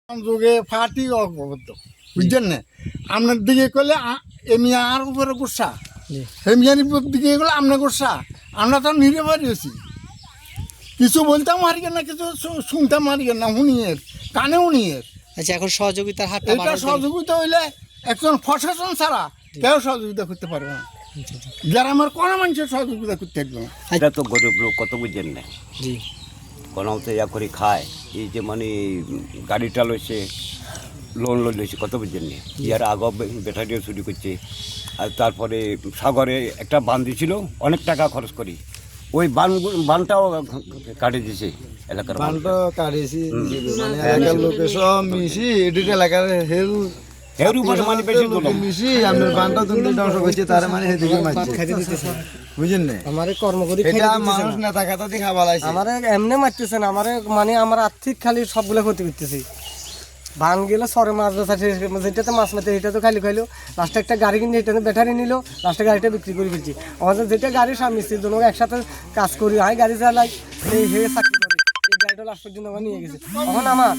যোগে ফাটি অবদ্ধ বুঝছেন না আপনার দিকে করলে এমনি আর উপরে গুসা হেমিয়ার দিকে গেলে আপনার গুসা আমরা তো নিরীহ রয়েছি কিছু বলতাম মারিয়ে না কিছু শুনতাম মারিয়ে না হুনিয়ের কানে হুনিয়ের। আচ্ছা, এখন সহযোগিতার হাতটা এটা সহযোগিতা হইলে একজন প্রশাসন ছাড়া কেউ সহযোগিতা করতে পারবে না, যারা আমার কোনো মানুষের সহযোগিতা করতে পারবে না। এটা তো গরিব লোক কত বুঝেন না, জি কোনো তো ইয়া করে খায়। এই যে মানে গাড়িটা লইছে লোন লইছে কত বুঝেন না, ইয়ার আগে ব্যাটারিও চুরি করছে। আর তারপরে সাগরে একটা বান দিয়েছিল অনেক টাকা খরচ করি, ওই বানটাও কাটে দিয়েছে এলাকার বানটা কাটিয়েছি মানে এলাকার লোকে সব মিশি এদিকে এলাকার হেল এর উপরে মানে বেশি তুলো মিশি আপনার বানটা তুমি ধ্বংস করছে তার মানে সেদিকে মারছে বুঝেন না আমারে কর্ম করি এটা মানুষ না থাকা তো দেখা বালাইছে আমারে এমনি মারতেছেন আমারে মানে আমার আর্থিক খালি সবগুলো ক্ষতি করতেছি। ভাঙ গেলে সরে মাছ বেচা যেটাতে মাছ মারতে এটা তো খালি খাইলো, লাস্টে একটা গাড়ি কিনে এটাতে ব্যাটারি নিল, লাস্টে গাড়িটা বিক্রি করে ফেলছি। আমাদের যেটা গাড়ি স্বামী স্ত্রী দুটো একসাথে কাজ করি, হয় গাড়ি চালাই এই চাকরি করে এই গাড়িটা লাস্ট পর্যন্ত আমার নিয়ে গেছে। তখন আমার